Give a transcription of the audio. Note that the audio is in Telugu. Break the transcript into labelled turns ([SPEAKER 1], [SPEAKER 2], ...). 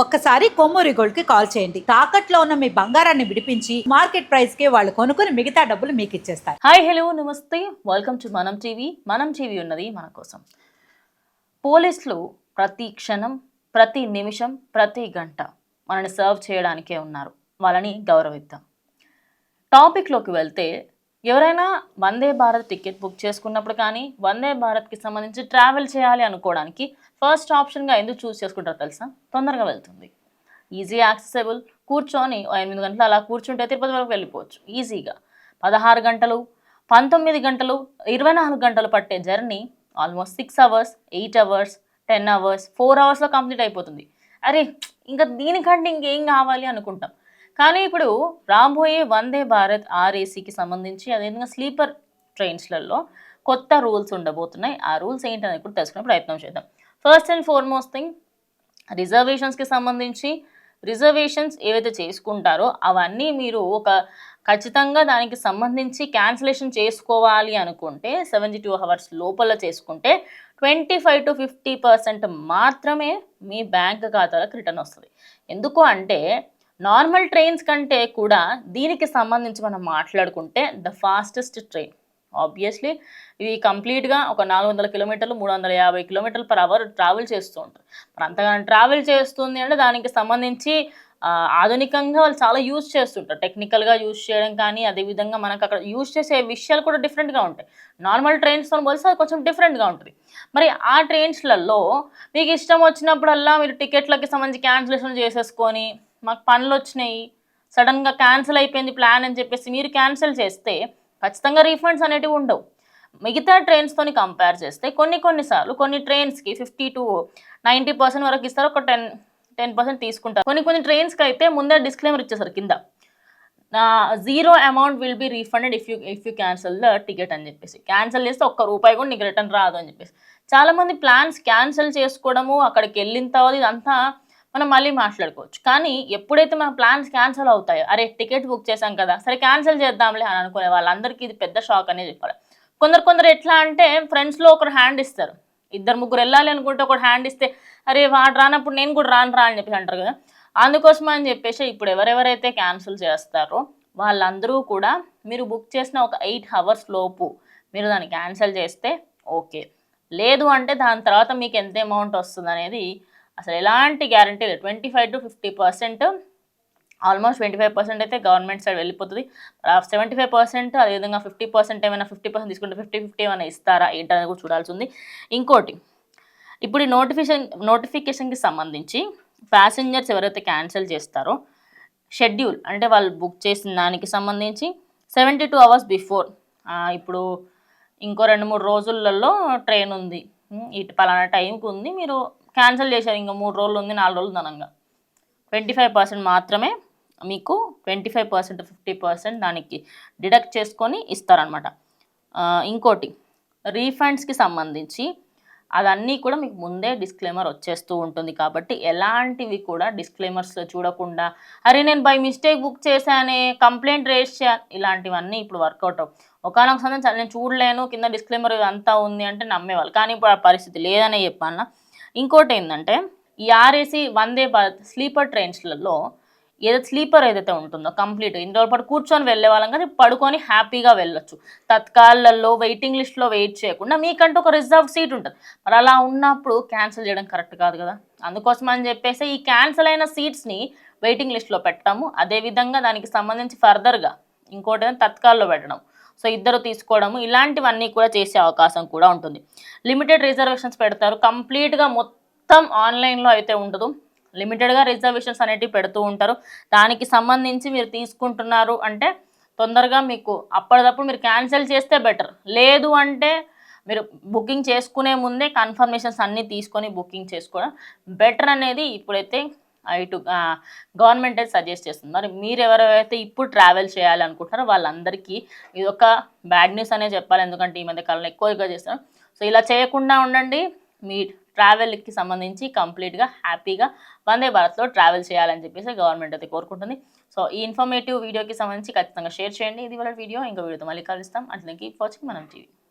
[SPEAKER 1] ఒక్కసారి కొమ్మూరి గోల్డ్ కి కాల్ చేయండి. తాకట్లో ఉన్న మీ బంగారాన్ని విడిపించి మార్కెట్ ప్రైస్ కి వాళ్ళు కొనుక్కుని మిగతా డబ్బులు మీకు ఇచ్చేస్తారు.
[SPEAKER 2] హాయ్ హలో నమస్తే, వెల్కమ్ టు మనం టీవీ ఉన్నది మన కోసం. పోలీసులు ప్రతి క్షణం, ప్రతి నిమిషం, ప్రతి గంట మనని సర్వ్ చేయడానికే ఉన్నారు. వాళ్ళని గౌరవిద్దాం. టాపిక్లోకి వెళ్తే, ఎవరైనా వందే భారత్ టికెట్ బుక్ చేసుకున్నప్పుడు కానీ వందే భారత్కి సంబంధించి ట్రావెల్ చేయాలి అనుకోవడానికి ఫస్ట్ ఆప్షన్గా ఎందుకు చూస్ చేసుకుంటారో తెలుసా? తొందరగా వెళ్తుంది, ఈజీ యాక్సెసిబుల్. కూర్చొని 8 గంటలు అలా కూర్చుంటే తిరుపతి వరకు వెళ్ళిపోవచ్చు ఈజీగా. 16 గంటలు, 19 గంటలు, 24 గంటలు పట్టే journey almost 6 hours, 8 hours, 10 hours, 4 అవర్స్లో కంప్లీట్ అయిపోతుంది. అరే ఇంకా దీనికంటే ఇంకేం కావాలి అనుకుంటాం. కానీ ఇప్పుడు రాబోయే వందే భారత్ ఆర్ఏసీకి సంబంధించి అదేవిధంగా స్లీపర్ ట్రైన్స్లలో కొత్త రూల్స్ ఉండబోతున్నాయి. ఆ రూల్స్ ఏంటనేది కూడా తెలుసుకునే ప్రయత్నం చేద్దాం. ఫస్ట్ అండ్ ఫార్మోస్ట్ థింగ్, రిజర్వేషన్స్కి సంబంధించి రిజర్వేషన్స్ ఏవైతే చేసుకుంటారో అవన్నీ మీరు ఖచ్చితంగా దానికి సంబంధించి క్యాన్సిలేషన్ చేసుకోవాలి అనుకుంటే 72 అవర్స్ లోపల చేసుకుంటే 25 to 50% మాత్రమే మీ బ్యాంక్ ఖాతాలకు రిటర్న్ వస్తుంది. ఎందుకు అంటే నార్మల్ ట్రైన్స్ కంటే కూడా దీనికి సంబంధించి మనం మాట్లాడుకుంటే ద ఫాస్టెస్ట్ ట్రైన్. ఆబ్వియస్లీ ఇవి కంప్లీట్గా ఒక 400 కిలోమీటర్లు, 350 కిలోమీటర్లు పర్ అవర్ ట్రావెల్ చేస్తూ ఉంటారు. మరి అంతగానో ట్రావెల్ చేస్తుంది అంటే దానికి సంబంధించి ఆధునికంగా వాళ్ళు చాలా యూజ్ చేస్తుంటారు. టెక్నికల్గా యూజ్ చేయడం కానీ, అదేవిధంగా మనకు అక్కడ యూజ్ చేసే విషయాలు కూడా డిఫరెంట్గా ఉంటాయి. నార్మల్ ట్రైన్స్తో పోలిస్తే అది కొంచెం డిఫరెంట్గా ఉంటుంది. మరి ఆ ట్రైన్స్లలో మీకు ఇష్టం వచ్చినప్పుడల్లా మీరు టికెట్లకి సంబంధించి క్యాన్సిలేషన్ చేసేసుకొని, మాకు పనులు వచ్చినాయి, సడన్గా క్యాన్సిల్ అయిపోయింది ప్లాన్ అని చెప్పేసి మీరు క్యాన్సిల్ చేస్తే ఖచ్చితంగా రీఫండ్స్ అనేటివి ఉండవు. మిగతా ట్రైన్స్తోని కంపేర్ చేస్తే కొన్నిసార్లు కొన్ని ట్రైన్స్కి 50 to 90% వరకు ఇస్తారు, ఒక 10% తీసుకుంటారు. కొన్ని ట్రైన్స్కి అయితే ముందే డిస్క్లైమర్ ఇచ్చేసారు కింద, 0 amount will be refunded if you cancel the ticket అని చెప్పేసి. క్యాన్సిల్ చేస్తే ₹1 కూడా నీకు రిటర్న్ రాదు అని చెప్పేసి. చాలామంది ప్లాన్స్ క్యాన్సిల్ చేసుకోవడము, అక్కడికి వెళ్ళిన తర్వాత ఇదంతా మనం మళ్ళీ మాట్లాడుకోవచ్చు. కానీ ఎప్పుడైతే మన ప్లాన్స్ క్యాన్సిల్ అవుతాయో, అరే టికెట్ బుక్ చేశాం కదా, సరే క్యాన్సిల్ చేద్దాంలే అని అనుకునే వాళ్ళందరికీ ఇది పెద్ద షాక్ అనే చెప్పాలి. కొందరు ఎట్లా అంటే ఫ్రెండ్స్లో ఒకరు హ్యాండ్ ఇస్తారు, 2-3 వెళ్ళాలి అనుకుంటే ఒకటి హ్యాండ్ ఇస్తే అరే వాడు రానప్పుడు నేను కూడా రాను అని చెప్పేసి అంటారు కదా. అందుకోసం అని చెప్పేసి ఇప్పుడు ఎవరెవరైతే క్యాన్సిల్ చేస్తారో వాళ్ళందరూ కూడా మీరు బుక్ చేసిన ఒక 8 అవర్స్ లోపు మీరు దాన్ని క్యాన్సిల్ చేస్తే ఓకే. లేదు అంటే దాని తర్వాత మీకు ఎంత అమౌంట్ వస్తుంది అనేది అసలు ఎలాంటి గ్యారంటీ లేదు. 25 to 50%, ఆల్మోస్ట్ 25% అయితే గవర్నమెంట్ సైడ్ వెళ్ళిపోతుంది. 75%, అదేవిధంగా 50% ఏమైనా 50% తీసుకుంటే 50-50 ఏమైనా ఇస్తారా ఏంటనేది కూడా చూడాల్సి ఉంది. ఇంకోటి, ఇప్పుడు ఈ నోటిఫికేషన్కి సంబంధించి ప్యాసింజర్స్ ఎవరైతే క్యాన్సిల్ చేస్తారో షెడ్యూల్ అంటే వాళ్ళు బుక్ చేసిన దానికి సంబంధించి 72 అవర్స్ బిఫోర్, ఇప్పుడు ఇంకో 2-3 రోజులలో ట్రైన్ ఉంది, ఇటు పలానా టైంకి ఉంది, మీరు క్యాన్సిల్ చేశారు, ఇంకా 3 రోజులు ఉంది, 4 రోజులు దనంగా 25% మాత్రమే మీకు 25% 50% దానికి డిడక్ట్ చేసుకొని ఇస్తారనమాట. ఇంకోటి, రీఫండ్స్కి సంబంధించి అదన్నీ కూడా మీకు ముందే డిస్క్లైమర్ వచ్చేస్తూ ఉంటుంది. కాబట్టి ఎలాంటివి కూడా డిస్క్లైమర్స్లో చూడకుండా అరే నేను బై మిస్టేక్ బుక్ చేశానే, కంప్లైంట్ రేస్ ఇలాంటివన్నీ ఇప్పుడు వర్కౌట్ అవ్వవు. ఒకనొక సందర్భం నేను చూడలేను, కింద డిస్క్లైమర్ అంతా ఉంది అంటే నమ్మేవాళ్ళు. కానీ ఇప్పుడు ఆ పరిస్థితి లేదనే చెప్పాను. ఇంకోటి ఏంటంటే, ఈ ఆర్ఏసీ వందే భారత్ స్లీపర్ ట్రైన్స్లలో ఏదైతే స్లీపర్ ఏదైతే ఉంటుందో కంప్లీట్ ఇన్ని రోజుల పాటు కూర్చొని వెళ్ళే వాళ్ళం కానీ పడుకొని హ్యాపీగా వెళ్ళొచ్చు. తత్కాలలో వెయిటింగ్ లిస్ట్లో వెయిట్ చేయకుండా మీకంటూ ఒక రిజర్వ్ సీట్ ఉంటుంది. మరి అలా ఉన్నప్పుడు క్యాన్సిల్ చేయడం కరెక్ట్ కాదు కదా. అందుకోసం అని చెప్పేసి ఈ క్యాన్సిల్ అయిన సీట్స్ని వెయిటింగ్ లిస్ట్లో పెట్టాము. అదేవిధంగా దానికి సంబంధించి ఫర్దర్గా ఇంకోటి తత్కాల్లో పెట్టడం, సో ఇద్దరు తీసుకోవడము, ఇలాంటివన్నీ కూడా చేసే అవకాశం కూడా ఉంటుంది. లిమిటెడ్ రిజర్వేషన్స్ పెడతారు, కంప్లీట్గా మొత్తం ఆన్లైన్లో అయితే ఉండదు, లిమిటెడ్గా రిజర్వేషన్స్ అనేటివి పెడుతూ ఉంటారు. దానికి సంబంధించి మీరు తీసుకుంటున్నారు అంటే తొందరగా మీకు అప్పటిదప్పుడు మీరు క్యాన్సిల్ చేస్తే బెటర్. లేదు అంటే మీరు బుకింగ్ చేసుకునే ముందే కన్ఫర్మేషన్స్ అన్నీ తీసుకొని బుకింగ్ చేసుకోవడం బెటర్ అనేది ఇప్పుడైతే గవర్నమెంట్ అయితే సజెస్ట్ చేస్తుంది. మరి మీరు ఎవరైతే ఇప్పుడు ట్రావెల్ చేయాలి అనుకుంటున్నారో వాళ్ళందరికీ ఇది ఒక బ్యాడ్ న్యూస్ అనే చెప్పాలి. ఎందుకంటే ఈ మధ్య కాలంలో ఎక్కువగా చేస్తారు. సో ఇలా చేయకుండా ఉండండి. మీ ట్రావెల్కి సంబంధించి కంప్లీట్గా హ్యాపీగా వందే భారత్లో ట్రావెల్ చేయాలని చెప్పేసి గవర్నమెంట్ అయితే కోరుకుంటుంది. సో ఈ ఇన్ఫర్మేటివ్ వీడియోకి సంబంధించి ఖచ్చితంగా షేర్ చేయండి. ఇది వాళ్ళ వీడియో, ఇంకో వీడియోతో మళ్ళీ కలుస్తాం. అట్లా కీప్ వాచింగ్ మనం టీవీ.